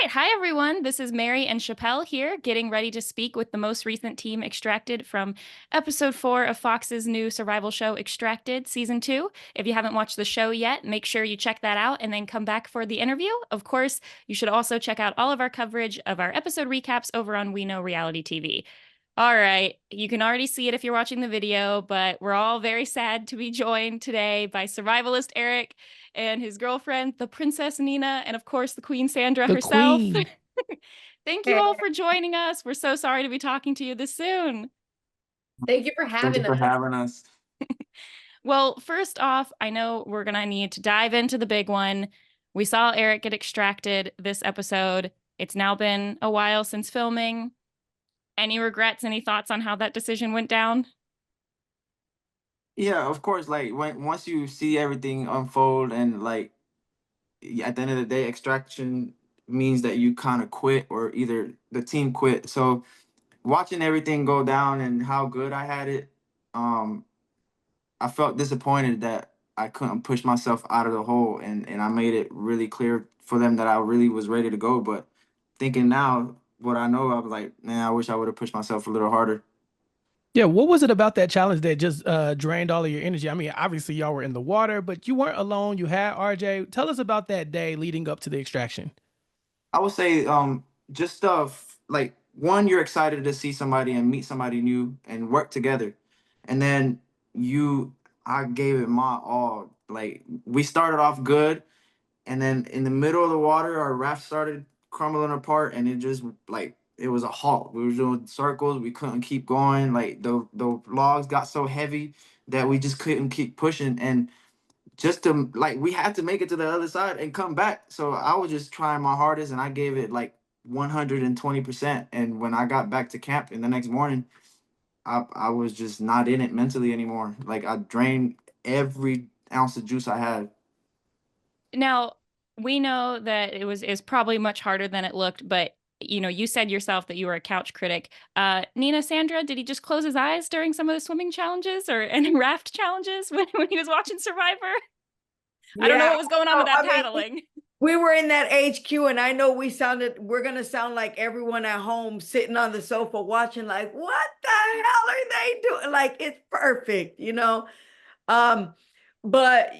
right. Hi, everyone. This is Mary and Chappell here, getting ready to speak with the most recent team extracted from episode 4 of Fox's new survival show, Extracted, season 2. If you haven't watched the show yet, make sure you check that out and then come back for the interview. Of course, you should also check out all of our coverage of our episode recaps over on We Know Reality TV. All right, you can already see it if you're watching the video, but we're all very sad to be joined today by survivalist Eric and his girlfriend, the Princess Nina, and of course, the Queen Sandra The herself. queen. Thank you Hey, all for joining us. We're so sorry to be talking to you this soon. thank you for Thank you having for us. having us. Well, first off, I know we're going to need to dive into the big one. We saw Eric get extracted this episode. It's now been a while since filming. Any regrets, any thoughts on how that decision went down? Yeah, of course. Like once you see everything unfold, and like at the end of the day, extraction means that you kind of quit, or either the team quit. So watching everything go down and how good I had it, um, I felt disappointed that I couldn't push myself out of the hole, and I made it really clear for them that I really was ready to go. But thinking now, what I know, I was like, man, I wish I would have pushed myself a little harder. Yeah, what was it about that challenge that just drained all of your energy? I mean, obviously y'all were in the water, but you weren't alone. You had RJ. Tell us about that day leading up to the extraction. I would say just stuff like, one, you're excited to see somebody and meet somebody new and work together. And then I gave it my all. Like, we started off good, and then in the middle of the water our raft started crumbling apart, and it just, like, it was a halt. We were doing circles, we couldn't keep going. Like, the logs got so heavy that we just couldn't keep pushing, and just to, like, we had to make it to the other side and come back. So I was just trying my hardest, and I gave it like 120%. And when I got back to camp in the next morning, I was just not in it mentally anymore. Like, I drained every ounce of juice I had. Now, we know that is probably much harder than it looked, but you said yourself that you were a couch critic. Nina, Sandra, did he just close his eyes during some of the swimming challenges or any raft challenges when he was watching Survivor? I don't know Yeah, what was going on with that I mean, paddling. we were in that HQ, and I know we're gonna sound like everyone at home sitting on the sofa watching, like, what the hell are they doing? Like, it's perfect, you know. Um, but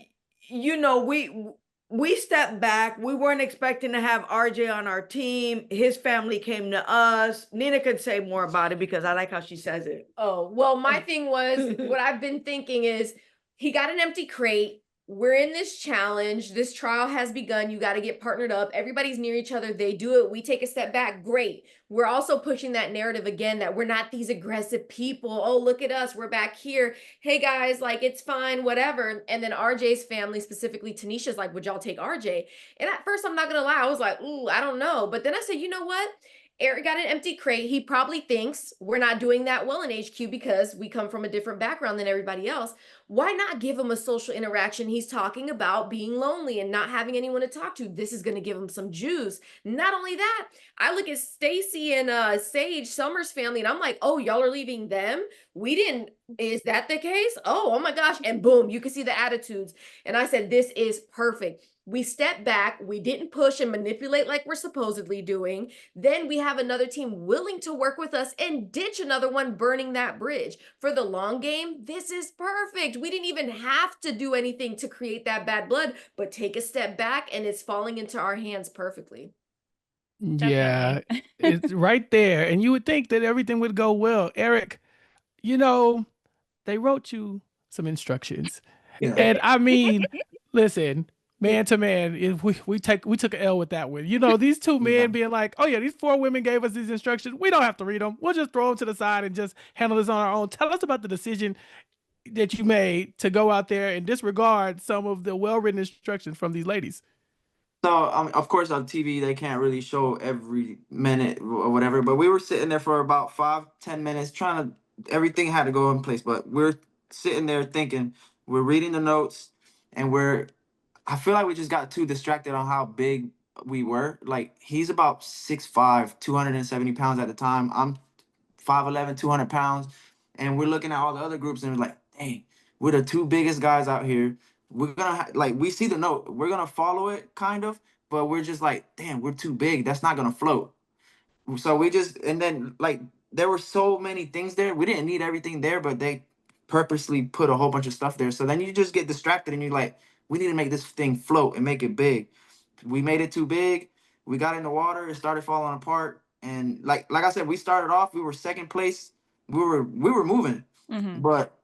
we stepped back. We weren't expecting to have RJ on our team. His family came to us. Nina could say more about it because I like how she says it. Oh, well, my thing was what I've been thinking is he got an empty crate. We're in this challenge. This trial has begun. You got to get partnered up. Everybody's near each other. They do it. We take a step back. Great. We're also pushing that narrative again that we're not these aggressive people. Oh, look at us. We're back here. Hey, guys, like, it's fine, whatever. And then RJ's family, specifically Tanisha's like, would y'all take RJ? And at first, I'm not going to lie. I was like, ooh, I don't know. But then I said, you know what? Eric got an empty crate. He probably thinks we're not doing that well in HQ because we come from a different background than everybody else. Why not give him a social interaction? He's talking about being lonely and not having anyone to talk to. This is going to give him some juice. Not only that, I look at Stacy and Sage Summers' family, and I'm like, oh, y'all are leaving them? We didn't. Is that the case? Oh my gosh. And boom, you can see the attitudes. And I said, this is perfect. We stepped back. We didn't push and manipulate like we're supposedly doing. Then we have another team willing to work with us and ditch another one burning that bridge. For the long game, this is perfect. We didn't even have to do anything to create that bad blood, but take a step back and it's falling into our hands perfectly. Yeah, Definitely. it's right there. And you would think that everything would go well. Eric, they wrote you some instructions. Yeah. And I mean, listen, man to man, if we took an L with that one. These two Yeah. men being like, oh yeah, these four women gave us these instructions. We don't have to read them. We'll just throw them to the side and just handle this on our own. Tell us about the decision that you made to go out there and disregard some of the well-written instructions from these ladies. So, of course, on TV they can't really show every minute or whatever, but we were sitting there for about 5-10 minutes trying to, everything had to go in place, but we're sitting there thinking, we're reading the notes, and I feel like we just got too distracted on how big we were. Like, he's about 6'5", 270 pounds at the time. I'm 5'11", 200 pounds. And we're looking at all the other groups, and we're like, dang, we're the two biggest guys out here. We're gonna like, we see the note, we're gonna follow it kind of, but we're just like, damn, we're too big. That's not gonna float. So we just, and then like there were so many things there. We didn't need everything there, but they purposely put a whole bunch of stuff there. So then you just get distracted and you're like, we need to make this thing float and make it big. We made it too big. We got in the water, it started falling apart. And like I said, we started off, we were second place. We were moving. Mhm. But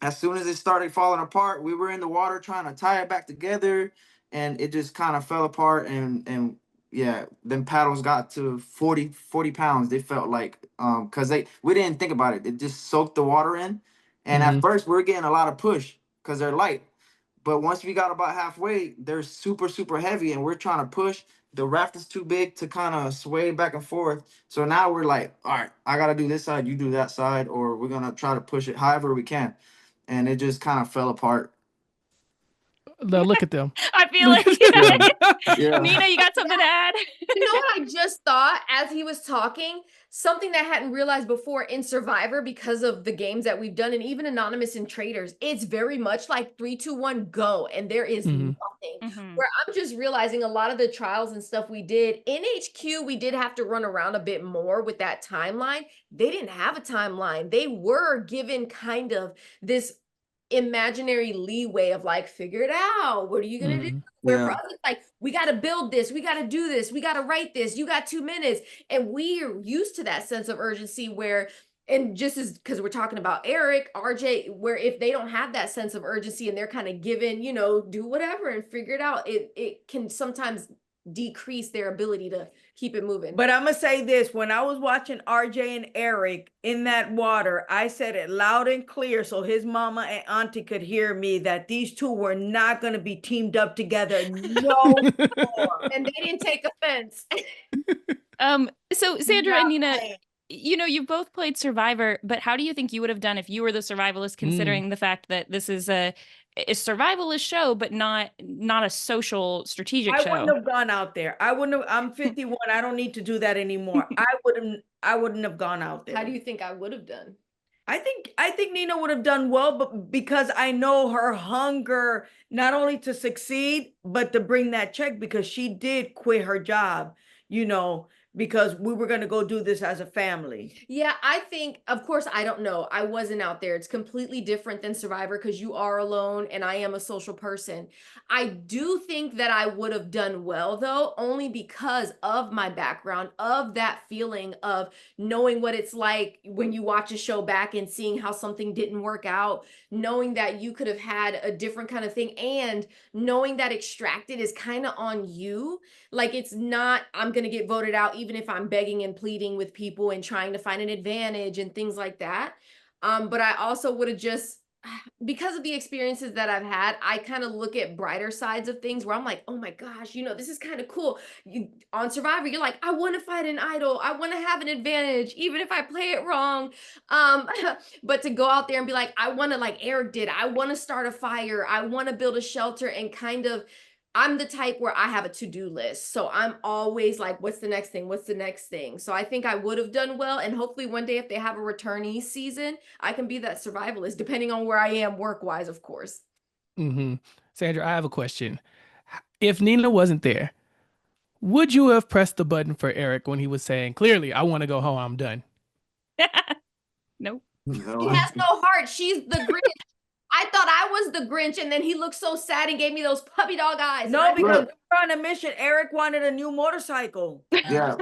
as soon as it started falling apart, we were in the water trying to tie it back together, and it just kind of fell apart. And yeah, then paddles got to 40 pounds. They felt like because we didn't think about it. It just soaked the water in, and at first we are getting a lot of push because they're light. But once we got about halfway, they're super, super heavy, and we're trying to push. The raft is too big to kind of sway back and forth. So now we're like, all right, I got to do this side, you do that side, or we're going to try to push it however we can. And it just kind of fell apart. Look at them. I feel Look like at them. Yeah. Nina, you got something to add? You know what I just thought as he was talking? Something that I hadn't realized before in Survivor because of the games that we've done, and even Anonymous and Traders, it's very much like 3, 2, 1, go, and there is nothing. Mhm. Where I'm just realizing a lot of the trials and stuff we did in HQ, we did have to run around a bit more with that timeline. They didn't have a timeline. They were given kind of this imaginary leeway of like, figure it out. What are you gonna do? Where for Yeah. us, it's like, we got to build this, we got to do this, we got to write this, you got 2 minutes. And we're used to that sense of urgency where, and just as because we're talking about Eric, RJ, where if they don't have that sense of urgency and they're kind of given, you know, do whatever and figure it out, it can sometimes decrease their ability to keep it moving. But I'm gonna say this: when I was watching RJ and Eric in that water, I said it loud and clear so his mama and auntie could hear me that these two were not gonna be teamed up together no more. And they didn't take offense. So Sandra and Nina, Nothing. you know, you've both played Survivor, but how do you think you would have done if you were the survivalist, considering the fact that this is a survivalist show, but not a social strategic I show? wouldn't have gone out there. I wouldn't have. I'm 51. I don't need to do that anymore. I wouldn't have gone out there. How do you think I would have done? I think Nina would have done well, but because I know her hunger not only to succeed, but to bring that check, because she did quit her job, you know, because we were going to go do this as a family. Yeah, I think, of course, I don't know. I wasn't out there. It's completely different than Survivor because you are alone and I am a social person. I do think that I would have done well, though, only because of my background, of that feeling of knowing what it's like when you watch a show back and seeing how something didn't work out, knowing that you could have had a different kind of thing, and knowing that Extracted is kind of on you. Like, it's not, I'm going to get voted out, even if I'm begging and pleading with people and trying to find an advantage and things like that. But I also would have just, because of the experiences that I've had, I kind of look at brighter sides of things where I'm like, oh my gosh, you know, this is kind of cool. On Survivor, you're like, I want to fight an idol. I want to have an advantage, even if I play it wrong. But to go out there and be like, I want to, like Eric did, I want to start a fire. I want to build a shelter, and kind of, I'm the type where I have a to-do list. So I'm always like, what's the next thing? What's the next thing? So I think I would have done well. And hopefully one day if they have a returnee season, I can be that survivalist, depending on where I am work-wise, of course. Sandra, I have a question. If Nina wasn't there, would you have pressed the button for Eric when he was saying, clearly, I want to go home, I'm done? Nope. He has no heart. She's the Grinch. I thought I was the Grinch, and then he looked so sad and gave me those puppy dog eyes. No, because we were on a mission. Eric wanted a new motorcycle. Yeah.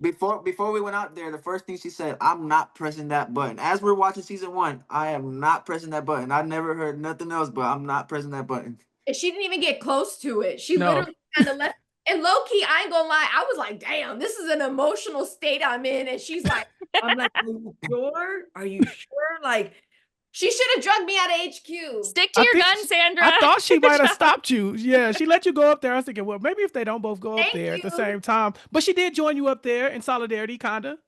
Before we went out there, the first thing she said, I'm not pressing that button. As we're watching season 1, I am not pressing that button. I never heard nothing else, but I'm not pressing that button. And she didn't even get close to it. She literally kind of left. And low key, I ain't gonna lie, I was like, damn, this is an emotional state I'm in. And she's like, I'm like, are you sure? Are you sure? Like, she should have drugged me out of HQ. Stick to your gun, Sandra. I thought she might have stopped you. Yeah, she let you go up there. I was thinking, well, maybe if they don't both go up there at the same time. But she did join you up there in solidarity, kinda.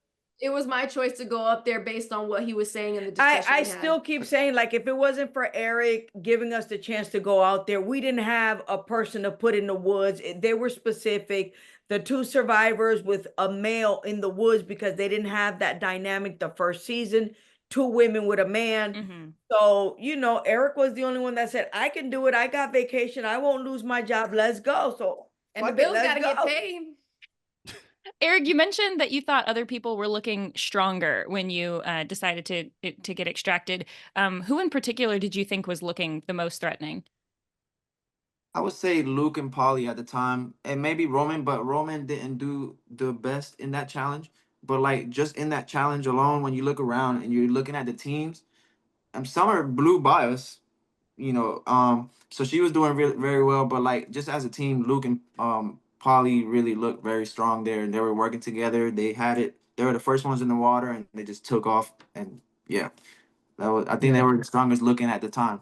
It was my choice to go up there based on what he was saying in the discussion. I still keep saying, like, if it wasn't for Eric giving us the chance to go out there, we didn't have a person to put in the woods. They were specific. The 2 survivors with a male in the woods, because they didn't have that dynamic the first season. 2 women with a man. So, you know, Eric was the only one that said, I can do it. I got vacation. I won't lose my job. Let's go. So And the Fuck it, bills let's got to get go. paid. Eric, you mentioned that you thought other people were looking stronger when you decided to get extracted. Who in particular did you think was looking the most threatening? I would say Luke and Polly at the time, and maybe Roman, but Roman didn't do the best in that challenge. But like just in that challenge alone, when you look around and you're looking at the teams, Summer blew by us, you know. So she was doing very well, but like just as a team, Luke and Polly really looked very strong there, and they were working together. They had it. They were the first ones in the water, and they just took off. And yeah, that was. I think they were the strongest looking at the time.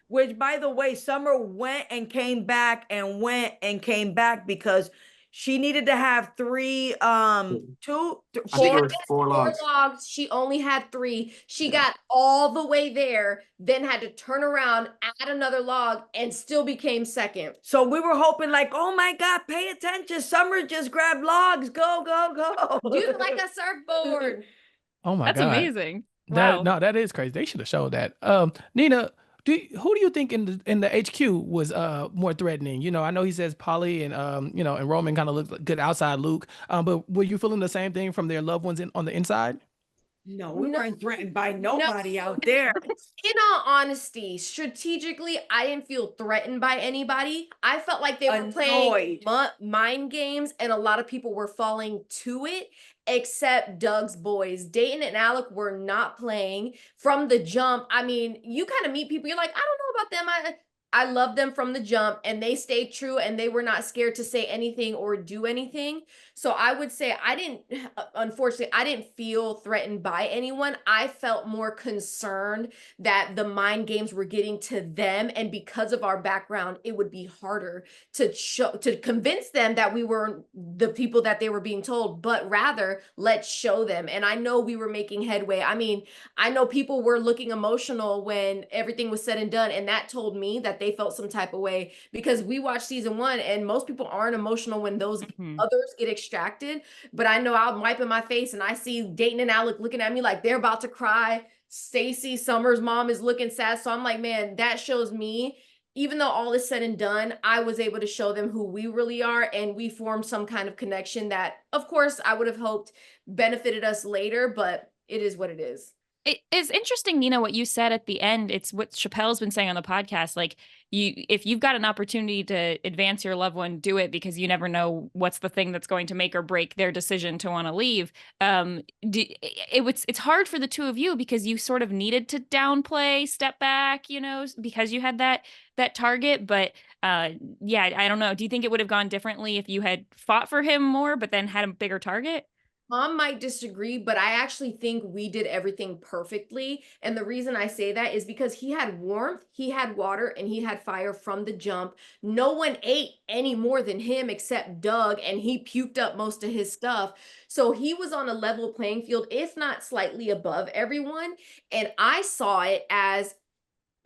Which, by the way, Summer went and came back and went and came back because she needed to have three, two, I think it four. was four Four logs. logs. She only had 3. She Yeah. got all the way there, then had to turn around, add another log, and still became second. So we were hoping, like, oh my God, pay attention. Summer just grabbed logs. Go, go, go. Use it like a surfboard. Oh my That's God. amazing. Wow. That is crazy. They should have showed that. Nina, who do you think in the HQ was more threatening? You know, I know he says Polly and and Roman kind of looked good outside Luke. But were you feeling the same thing from their loved ones on the inside? No, we No. weren't threatened by nobody out there. In all honesty, strategically, I didn't feel threatened by anybody. I felt like they were playing mind games, and a lot of people were falling to it, except Doug's boys. Dayton and Alec were not playing from the jump. I mean, you kind of meet people, you're like, I don't know about them. I love them from the jump, and they stayed true, and they were not scared to say anything or do anything. So I would say unfortunately, I didn't feel threatened by anyone. I felt more concerned that the mind games were getting to them. And because of our background, it would be harder to convince them that we were the people that they were being told, but rather let's show them. And I know we were making headway. I mean, I know people were looking emotional when everything was said and done. And that told me that they felt some type of way, because we watched season 1 and most people aren't emotional when those others get extracted. But I know I'm wiping my face and I see Dayton and Alec looking at me like they're about to cry. Stacey Summer's mom is looking sad. So I'm like, man, that shows me, even though all is said and done, I was able to show them who we really are. And we formed some kind of connection that, of course, I would have hoped benefited us later, but it is what it is. It is interesting, Nina, what you said at the end. It's what Chappell's been saying on the podcast. Like, if you've got an opportunity to advance your loved one, do it, because you never know what's the thing that's going to make or break their decision to want to leave. It's hard for the two of you because you sort of needed to downplay, step back, because you had that target. But yeah, I don't know. Do you think it would have gone differently if you had fought for him more, but then had a bigger target? Mom might disagree, but I actually think we did everything perfectly. And the reason I say that is because he had warmth, he had water, and he had fire from the jump. No one ate any more than him except Doug, and he puked up most of his stuff. So he was on a level playing field, if not slightly above everyone. And I saw it as,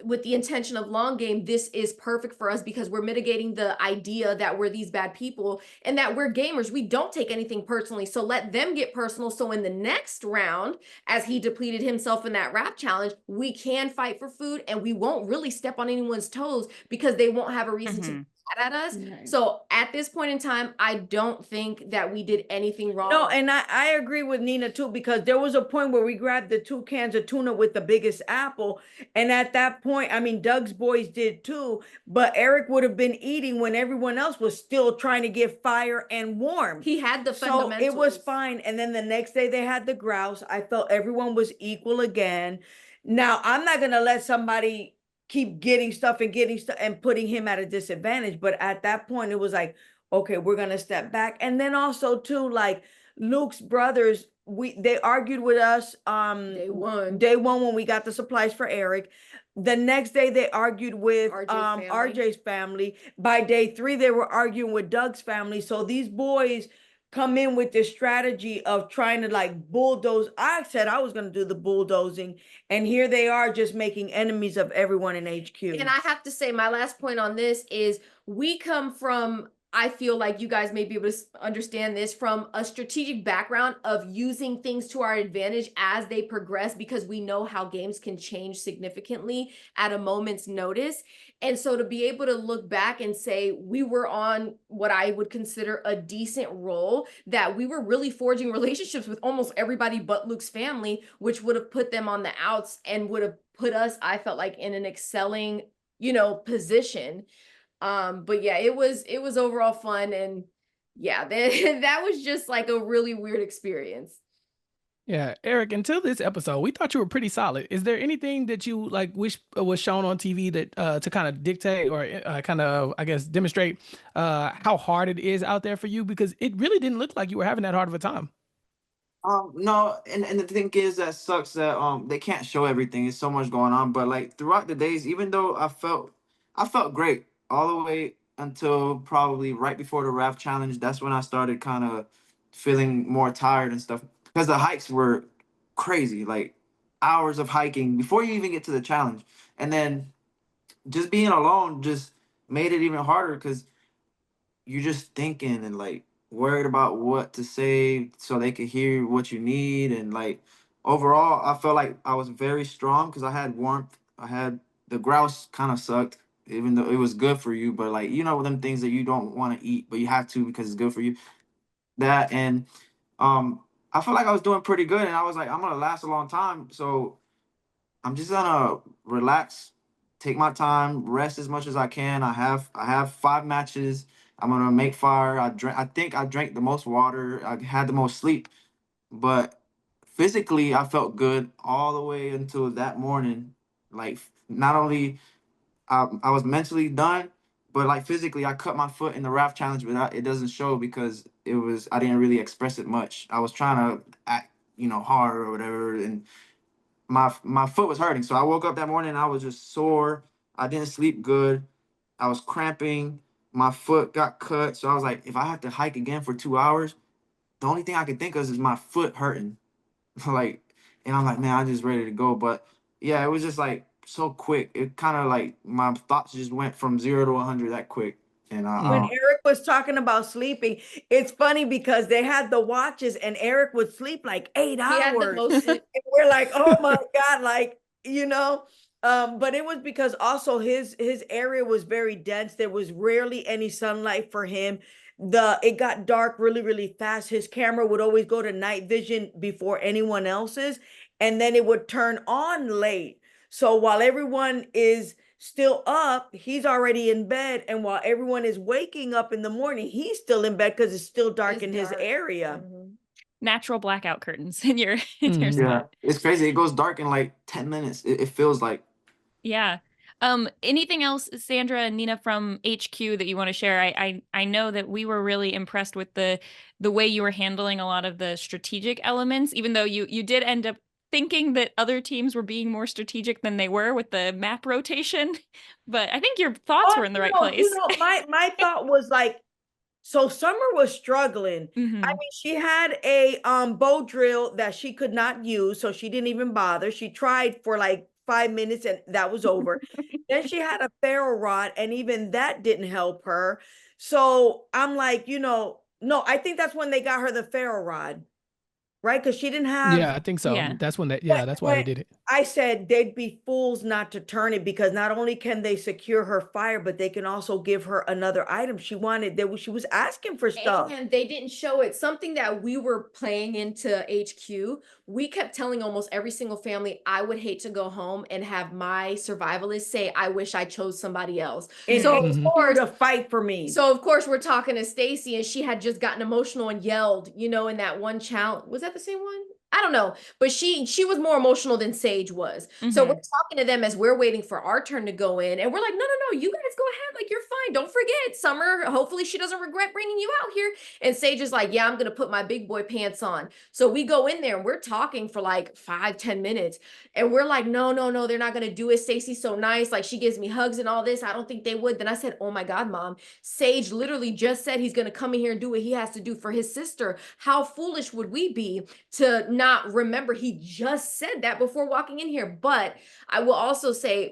with the intention of long game, this is perfect for us because we're mitigating the idea that we're these bad people and that we're gamers. We don't take anything personally. So let them get personal. So in the next round, as he depleted himself in that RHAP challenge, we can fight for food and we won't really step on anyone's toes because they won't have a reason to at us. Right. So at this point in time, I don't think that we did anything wrong. No, and I agree with Nina too, because there was a point where we grabbed the 2 cans of tuna with the biggest apple. And at that point, I mean, Doug's boys did too, but Eric would have been eating when everyone else was still trying to get fire and warm. He had the fundamentals. So it was fine. And then the next day they had the grouse. I felt everyone was equal again. Now, I'm not going to let somebody keep getting stuff and putting him at a disadvantage. But at that point, it was like, okay, we're going to step back. And then also too, like Luke's brothers, they argued with us day one when we got the supplies for Eric. The next day they argued with RJ's family. By day 3, they were arguing with Doug's family. So these boys come in with this strategy of trying to like bulldoze. I said I was going to do the bulldozing, and here they are just making enemies of everyone in HQ. And I have to say, my last point on this is we come from, I feel like you guys may be able to understand this, from a strategic background of using things to our advantage as they progress, because we know how games can change significantly at a moment's notice. And so to be able to look back and say we were on what I would consider a decent roll, that we were really forging relationships with almost everybody but Luke's family, which would have put them on the outs and would have put us, I felt like, in an excelling, position. But yeah, it was overall fun. And yeah, that was just like a really weird experience. Yeah, Eric, until this episode, we thought you were pretty solid. Is there anything that you like wish was shown on TV that to kind of dictate or kind of, I guess, demonstrate how hard it is out there for you? Because it really didn't look like you were having that hard of a time. No, and the thing is that sucks that they can't show everything. There's so much going on. But like throughout the days, even though I felt great all the way until probably right before the Raft challenge. That's when I started kind of feeling more tired and stuff because the hikes were crazy, like hours of hiking before you even get to the challenge. And then just being alone just made it even harder because you're just thinking and like worried about what to say so they could hear what you need. And like overall, I felt like I was very strong because I had warmth. I had the grouse kind of sucked, even though it was good for you. But like, them things that you don't want to eat, but you have to because it's good for you. That and I felt like I was doing pretty good, and I was like, I'm gonna last a long time. So I'm just gonna relax, take my time, rest as much as I can. I have 5 matches. I'm gonna make fire. I think I drank the most water. I had the most sleep, but physically I felt good all the way until that morning. Like not only I was mentally done, but like physically I cut my foot in the Raft challenge, but it doesn't show because I didn't really express it much. I was trying to act, hard or whatever, and my foot was hurting. So I woke up that morning and I was just sore. I didn't sleep good. I was cramping. My foot got cut. So I was like, if I have to hike again for 2 hours, the only thing I could think of is my foot hurting. like, and I'm like, man, I'm just ready to go. But yeah, it was just like so quick. It kind of like my thoughts just went from 0 to 100 that quick. And When Eric was talking about sleeping, it's funny because they had the watches and Eric would sleep like 8 He had the hours. most. And we're like, oh my God, like, but it was because also his area was very dense. There was rarely any sunlight for him. It got dark really, really fast. His camera would always go to night vision before anyone else's, and then it would turn on late. So while everyone is still up, he's already in bed, and while everyone is waking up in the morning, he's still in bed because it's still dark in his area. Natural blackout curtains in your Mhm. spot. yeah, it's crazy. It goes dark in like 10 minutes. It feels like. Yeah. Anything else, Sandra and Nina, from HQ that you want to share? I know that we were really impressed with the way you were handling a lot of the strategic elements, even though you did end up thinking that other teams were being more strategic than they were with the map rotation. But I think your thoughts were in the right place. My thought was like, so Summer was struggling. I Mhm. mean, she had a bow drill that she could not use, so she didn't even bother. She tried for like 5 minutes and that was over. Then she had a ferro rod, and even that didn't help her. So I'm like, no, I think that's when they got her the ferro rod, right? Because she didn't have. Yeah, I think so. Yeah. That's when that's why they When did it. I said they'd be fools not to turn it, because not only can they secure her fire, but they can also give her another item she wanted. She was asking for stuff. And they didn't show it. Something that we were playing into HQ, we kept telling almost every single family, I would hate to go home and have my survivalist say, I wish I chose somebody else. And So so of Mhm. course, to fight for me. so of course we're talking to Stacy, and she had just gotten emotional and yelled, in that one challenge. Was that the same one? I don't know, but she was more emotional than Sage was. So we're talking to them as we're waiting for our turn to go in, and we're like, no, you guys go ahead, like you're fine. Don't forget, Summer. Hopefully she doesn't regret bringing you out here. And Sage is like, yeah, I'm gonna put my big boy pants on. So we go in there and we're talking for like 5-10 minutes, and we're like, no, they're not gonna do it. Stacy's so nice, like she gives me hugs and all this. I don't think they would. Then I said, oh my God, Mom, Sage literally just said he's gonna come in here and do what he has to do for his sister. How foolish would we be to not remember he just said that before walking in here? But I will also say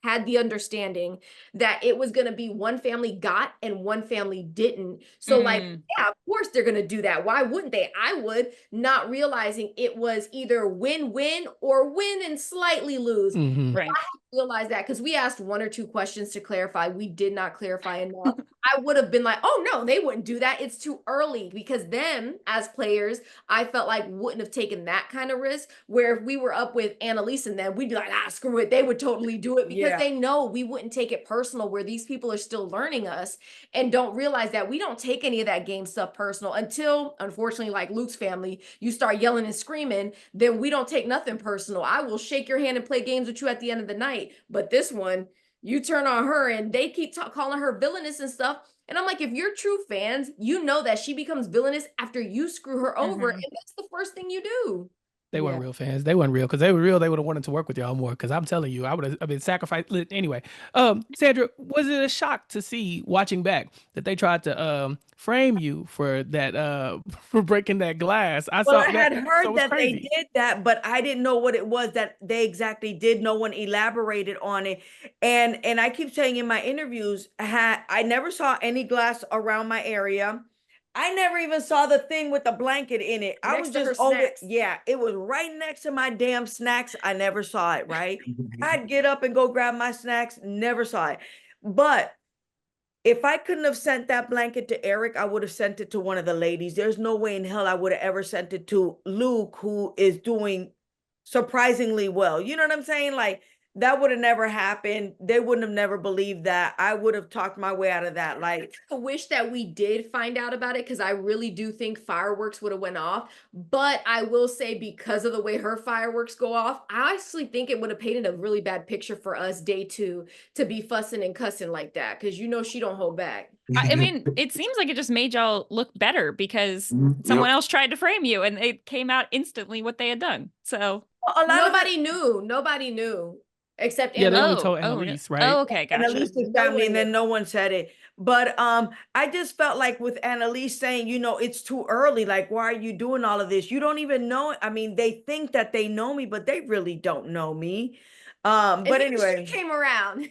had the understanding that it was going to be one family got and one family didn't. So like, yeah, of course they're going to do that. Why wouldn't they? I would, not realizing it was either win-win or win and slightly lose. Right. I realized that because we asked 1 or 2 questions to clarify. We did not clarify enough. I would have been like, oh no, they wouldn't do that. It's too early, because them as players, I felt like wouldn't have taken that kind of risk. Where if we were up with Annalise and them, we'd be like, screw it. They would totally do it, because they know we wouldn't take it personal, where these people are still learning us and don't realize that we don't take any of that game stuff personal until, unfortunately, like Luke's family, you start yelling and screaming, then we don't take nothing personal. I will shake your hand and play games with you at the end of the night. But this one, you turn on her and they keep calling her villainous and stuff. And I'm like, if you're true fans, you know that she becomes villainous after you screw her over. And that's the first thing you do. They weren't real fans. They weren't real. Because they were real, they would have wanted to work with y'all more. Because I'm telling you, I would have been sacrificed. Anyway, Sandra, was it a shock to see, watching back, that they tried to frame you for that, for breaking that glass? I had heard that they did that, but I didn't know what it was that they exactly did. No one elaborated on it. And I keep saying in my interviews, I never saw any glass around my area. I never even saw the thing with the blanket in it. I was just over. Yeah, it was right next to my damn snacks. I never saw it, right? I'd get up and go grab my snacks, never saw it. But if I couldn't have sent that blanket to Eric, I would have sent it to one of the ladies. There's no way in hell I would have ever sent it to Luke, who is doing surprisingly well. You know what I'm saying? Like, that would have never happened. They wouldn't have never believed that. I would have talked my way out of that. Like, I wish that we did find out about it, because I really do think fireworks would have went off. But I will say, because of the way her fireworks go off, I actually think it would have painted a really bad picture for us day 2 to be fussing and cussing like that, because you know she don't hold back. I mean, it seems like it just made y'all look better, because someone else tried to frame you and it came out instantly what they had done. So nobody knew. Except they only told Annalise, right? Oh, okay, gotcha. Annalise's family, and then no one said it. But I just felt like with Annalise saying, you know, it's too early. Like, why are you doing all of this? You don't even know. I mean, they think that they know me, but they really don't know me. But anyway, she came around.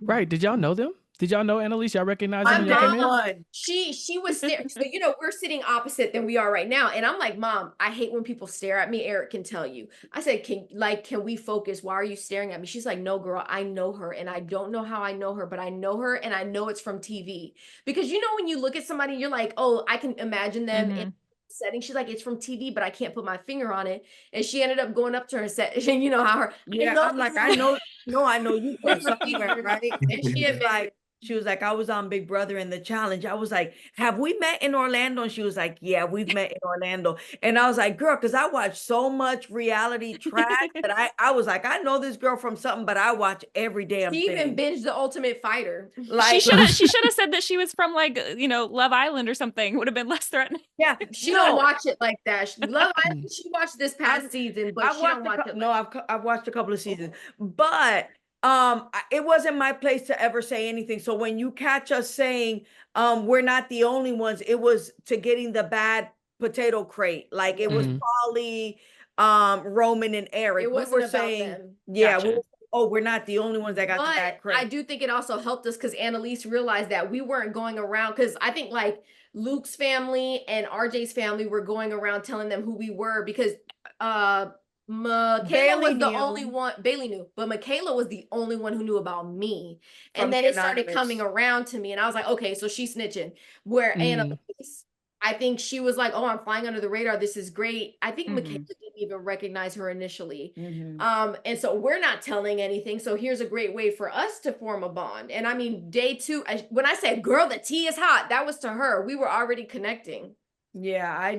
Right? Did y'all know them? Did y'all know Annalise? Y'all recognize them when y'all came in? She was staring. So, you know, we're sitting opposite than we are right now. And I'm like, Mom, I hate when people stare at me. Eric can tell you. I said, can we focus? Why are you staring at me? She's like, no, girl, I know her. And I don't know how I know her, but I know her. And I know it's from TV. Because, you know, when you look at somebody, you're like, oh, I can imagine them in setting. She's like, it's from TV, but I can't put my finger on it. And she ended up going up to her and said, and you know how her. I'm like, I know you from somewhere, right? And she was like, I was on Big Brother in the challenge. I was like, have we met in Orlando? And she was like, yeah, we've met in Orlando. And I was like, girl, because I watch so much reality trash that I was like, I know this girl from something, but I watch every damn thing. She even binged The Ultimate Fighter. Like, she should have said that she was from, like, you know, Love Island or something. Would have been less threatening. Yeah, she don't watch it like that. Love Island, she watched this past season, but she don't watch it. No, I've watched a couple of seasons, but it wasn't my place to ever say anything. So when you catch us saying we're not the only ones, it was to getting the bad potato crate. Like, it was Polly, Roman, and Eric. It wasn't about them. Yeah, gotcha. We're not the only ones that got the bad crate. I do think it also helped us because Annalise realized that we weren't going around, because I think like Luke's family and RJ's family were going around telling them who we were, because Michaela was the only one. Bailey knew, but Michaela was the only one who knew about me. And then it started coming around to me, and I was like, okay, so she's snitching. Where Annalise, I think she was like, oh, I'm flying under the radar. This is great. I think Michaela didn't even recognize her initially. And so we're not telling anything. So here's a great way for us to form a bond. And I mean, day 2, when I said, girl, the tea is hot, that was to her. We were already connecting. Yeah,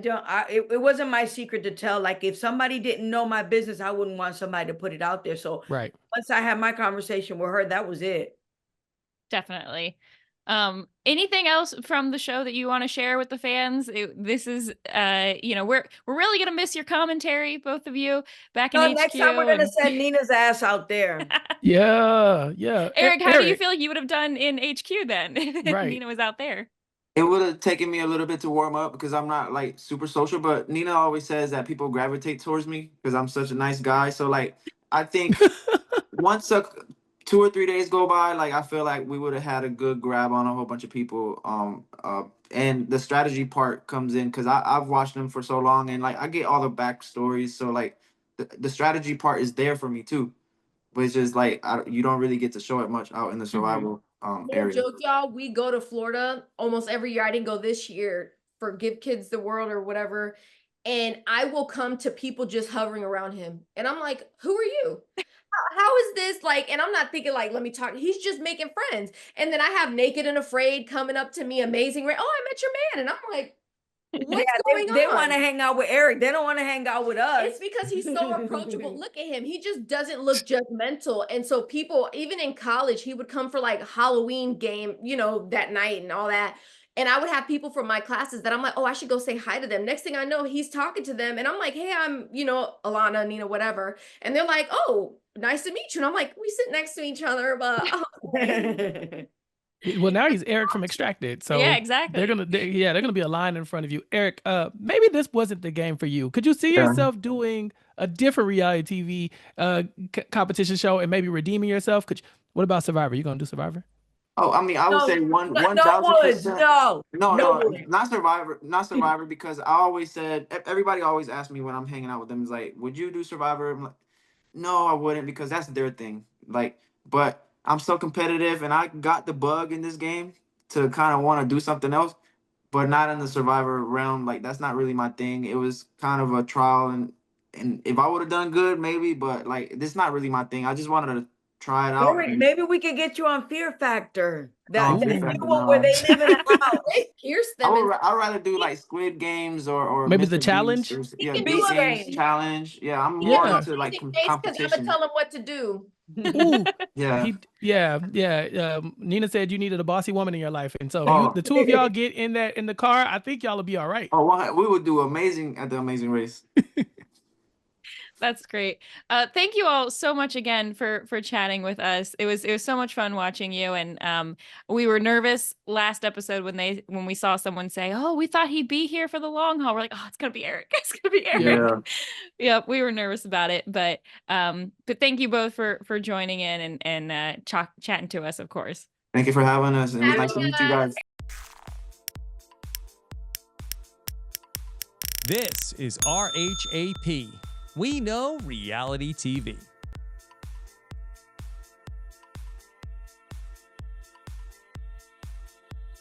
it wasn't my secret to tell. Like, if somebody didn't know my business, I wouldn't want somebody to put it out there. So once I had my conversation with her, that was it. Definitely. Anything else from the show that you want to share with the fans? This is, you know, we're really gonna miss your commentary, both of you, back in HQ. Next time we're gonna send Nina's ass out there. Yeah. Eric, how do you feel you would have done in HQ then if Nina was out there? It would have taken me a little bit to warm up because I'm not like super social, but Nina always says that people gravitate towards me because I'm such a nice guy. So like, I think once 2 or 3 days go by, like I feel like we would have had a good grab on a whole bunch of people. And the strategy part comes in because I've watched them for so long, and like I get all the backstories. So like the strategy part is there for me too, but it's just like you don't really get to show it much out in the survival No area. joke, y'all. We go to Florida almost every year. I didn't go this year for Give Kids the World or whatever. And I will come to people just hovering around him. And I'm like, who are you? How is this like? And I'm not thinking like, let me talk. He's just making friends. And then I have Naked and Afraid coming up to me, Amazing Ray. Oh, I met your man. And I'm like, what's going They on? want to hang out with Eric. They don't want to hang out with us. It's because he's so approachable. Look at him. He just doesn't look judgmental. And so people, even in college, he would come for like Halloween game, you know, that night and all that. And I would have people from my classes that I'm like, oh, I should go say hi to them. Next thing I know, he's talking to them. And I'm like, hey, I'm, you know, Alana, Nina, whatever. And they're like, oh, nice to meet you. And I'm like, we sit next to each other, but Well, now he's Eric from Extracted, so Yeah, exactly. they're gonna be a line in front of you. Eric, maybe this wasn't the game for you. Could you see Yeah. yourself doing a different reality TV competition show and maybe redeeming yourself? What about Survivor? You gonna do Survivor? Oh, I mean, I would say one no 1,000%. No, wood. not Survivor, because I always said everybody always asks me when I'm hanging out with them is like, would you do Survivor? I'm like, no, I wouldn't because that's their thing. Like, but I'm so competitive, and I got the bug in this game to kind of want to do something else, but not in the Survivor realm. Like, that's not really my thing. It was kind of a trial, and if I would have done good, maybe, but like, this not really my thing. I just wanted to try it out. Eric, maybe we could get you on Fear Factor. Oh, That Fear new Factor, one where no. they live in a house. they pierce them. I'd rather do like Squid Games or Maybe the Mr. challenge? Beast or, He yeah, can Beat do Games it. challenge. Yeah, I'm Yeah. more into like because I'm gonna competition. tell him what to do. Ooh, Yeah. Nina said you needed a bossy woman in your life, and so Oh. the two of y'all get in the car. I think y'all will be all right. Oh, we would do amazing at the Amazing Race. That's great. Thank you all so much again for chatting with us. It was so much fun watching you, and we were nervous last episode when we saw someone say, "Oh, we thought he'd be here for the long haul." We're like, "Oh, it's gonna be Eric. It's gonna be Eric." Yeah. Yeah, we were nervous about it, but thank you both for joining in and chatting to us, of course. Thank you for having us. It was nice to meet you guys. This is RHAP. We know reality TV.